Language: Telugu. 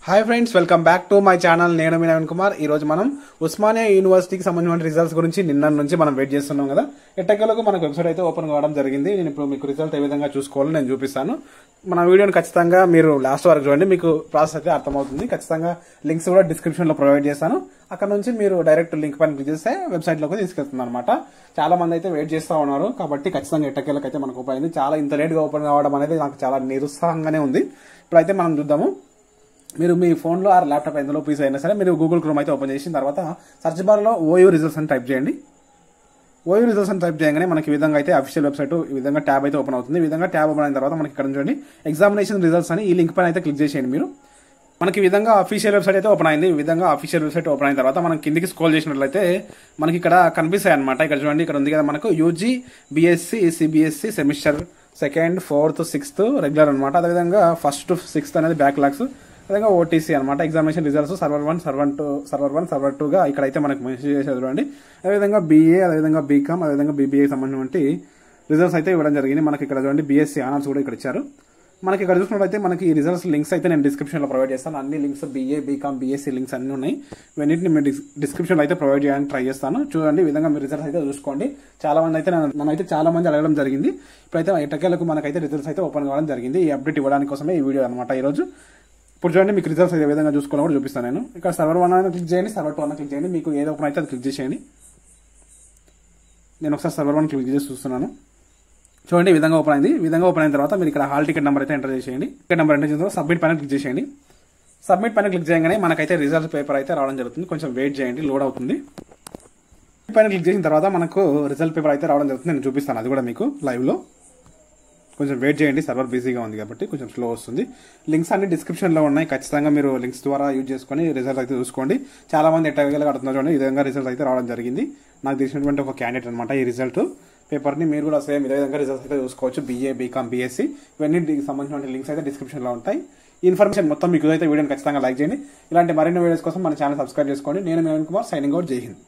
Hi friends, welcome back to my channel. నేను మీ నవీన్ కుమార్. ఈ రోజు మనం ఉస్మానియా యూనివర్సిటీకి సంబంధించిన రిజల్ట్స్ గురించి నిన్న నుంచి మనం వెయిట్ చేస్తున్నాం కదా. ఎట్టకేలకు మనకు వెబ్సైట్ అయితే ఓపెన్ కావడం జరిగింది. నేను ఇప్పుడు మీకు రిజల్ట్ ఏ విధంగా చూసుకోవాలో నేను చూపిస్తాను. మన వీడియోని ఖచ్చితంగా మీరు లాస్ట్ వరకు చూడండి, మీకు ప్రాసెస్ అయితే అర్థమవుతుంది. ఖచ్చితంగా లింక్స్ కూడా డిస్క్రిప్షన్ లో ప్రొవైడ్ చేస్తాను. అక్కడ నుంచి మీరు డైరెక్ట్ లింక్ పైన క్లిక్ చేస్తే వెబ్సైట్ లోకి తీసుకెళ్తుంది అనమాట. చాలా మంది అయితే వెయిట్ చేస్తూ ఉన్నారు కాబట్టి ఖచ్చితంగా ఎట్టకేలకు అయితే మనకు ఓపెన్ అయింది. చాలా ఇంత లేట్ గా ఓపెన్ కావడం అనేది నాకు చాలా నిరుత్సాహంగానే ఉంది. ఇప్పుడైతే మనం చూద్దాము. మీరు మీ ఫోన్లో ఆ ల్యాప్టాప్ ఎందులో పీస్ అయినా సరే మీరు గూగుల్ క్రోమ్ అయితే ఓపెన్ చేసిన తర్వాత సర్చ్ బార్లో ఓయూ రిజల్ట్స్ అని టైప్ చేయండి. ఓయూ రిజల్ట్స్ అని టైప్ చేయగానే మనకి ఈ విధంగా అయితే అఫీషియల్ వెబ్సైట్ ఈ విధంగా ట్యాబ్ అయితే ఓపెన్ అవుతుంది. ఈ విధంగా ట్యాబ్ ఓపెన్ అయిన తర్వాత మనకి ఇక్కడ చూడండి ఎగ్జామినేషన్ రిజల్ట్స్ అని ఈ లింక్ పైన అయితే క్లిక్ చేసేయండి. మీరు మనకి ఈ విధంగా అఫీషియల్ వెబ్సైట్ అయితే ఓపెన్ అయింది. ఈ విధంగా అఫీషియల్ వెబ్సైట్ ఓపెన్ అయిన తర్వాత మనం కిందికి స్క్రోల్ చేసినట్లయితే మనకి ఇక్కడ కనిపిస్తాయి అనమాట. ఇక్కడ చూడండి, ఇక్కడ ఉంది కదా మనకు UG BSc CBSE semester 2nd, 4th, 6th regular అనమాట. అదేవిధంగా 1st to 6th అనేది బ్యాక్లాగ్స్, అదేవిధంగా ఓటీసీ అనమాట. ఎగ్జామినేషన్ రిజల్ట్స్ సర్వర్ 1, సర్వర్ 2 గా ఇక్కడైతే మనకు మెన్షన్ చేసేది చూడండి. అదేవిధంగా బీఏ, అదేవిధంగా బీకామ్, అదేవిధంగా బీబీఏ సంబంధించిన రిజల్ట్స్ అయితే ఇవ్వడం జరిగింది. మనకి ఇక్కడ చూడండి బీఎస్సీ ఆనర్స్ కూడా ఇక్కడ ఇచ్చారు. మనకి ఇక్కడ చూసినట్లయితే మనకి ఈ రిజల్ట్స్ లింక్స్ అయితే నేను డిస్క్రిప్షన్ లో ప్రొవైడ్ చేస్తాను. అన్ని links BA, BCom, BSc links అన్ని ఉన్నాయి. ఇవన్నింటిని మీరు డిస్క్రిప్షన్ లో అయితే ప్రొవైడ్ చేయడానికి ట్రై చేస్తాను. చూడండి, ఈ విధంగా మీరు రిజల్ట్స్ అయితే చూసుకోండి. చాలా మంది అయితే నన్నైతే చాలా మంది అడగడం జరిగింది. ఇప్పుడైతే ఎట్టకేలకు మనకైతే రిజల్ట్స్ అయితే ఓపెన్ కావడం జరిగింది. ఈ అప్డేట్ ఇవ్వడానికి కోసమే ఈ వీడియో అనమాట ఈ రోజు. ఇప్పుడు చూడండి, మీకు రిజల్ట్స్ ఏ విధంగా చూసుకోవాలో కూడా చూపిస్తాను నేను. ఇక్కడ సర్వర్ 1 అని క్లిక్ చేయండి, సర్వర్ 2 అని క్లిక్ చేయండి. మీకు ఏదో ఓపెన్ అయితే అది క్లిక్ చేసేయండి. నేను ఒకసారి సర్వర్ 1 క్లిక్ చేసి చూస్తున్నాను. చూడండి, ఈ విధంగా ఓపెన్ అయింది. ఈ విధంగా ఓపెన్ అయిన తర్వాత మీరు ఇక్కడ హాల్ టికెట్ నెంబర్ అయితే ఎంటర్ చేసేయండి. టికెట్ నెంబర్ ఎంటర్ చేసిన తర్వాత సబ్మిట్ పైన క్లిక్ చేసేయండి. సబ్మిట్ పైన క్లిక్ చేయగానే మనకైతే రిజల్ట్ పేపర్ అయితే రావడం జరుగుతుంది. కొంచెం వెయిట్ చేయండి, లోడ్ అవుతుంది. పైన క్లిక్ చేసిన తర్వాత మనకు రిజల్ట్ పేపర్ అయితే రావడం జరుగుతుంది. నేను చూపిస్తాను అది కూడా మీకు లైవ్ లో. కొంచెం వెయిట్ చేయండి, సర్వర్ బిజీగా ఉంది కాబట్టి కొంచెం స్లో వస్తుంది. లింక్స్ అన్ని డిస్క్రిప్షన్ లో ఉన్నాయి. ఖచ్చితంగా మీరు లింక్స్ ద్వారా యూజ్ చేసుకుని రిజల్ట్ అయితే చూసుకోండి. చాలా మంది ఎట్టగలగా అడుగుతున్నారు చూడండి. ఈ విధంగా రిజల్ట్ అయితే రావడం జరిగింది. నాకు తెలిసినటువంటి ఒక క్యాండిడేట్ అనమాట ఈ రిజల్ట్ పేపర్ ని. మీరు కూడా సేమ్ ఇదే విధంగా రిజల్ట్స్ అయితే చూసుకోవచ్చు. బీఏ, బీకామ్, బీఎస్సీ ఇవన్నీ సంబంధించిన లింక్స్ అయితే డిస్క్రిప్షన్ లో ఉంటాయి. ఈ ఇన్ఫర్మేషన్ మొత్తం మీకు అయితే వీడియోని ఖచ్చితంగా లైక్ చేయండి. ఇలాంటి మరిన్ని వీడియోస్ కోసం మన ఛానల్ సబ్స్క్రైబ్ చేసుకోండి. నేను మీ నవీన్ కుమార్, సైనింగ్ అవుట్. జై హింద్.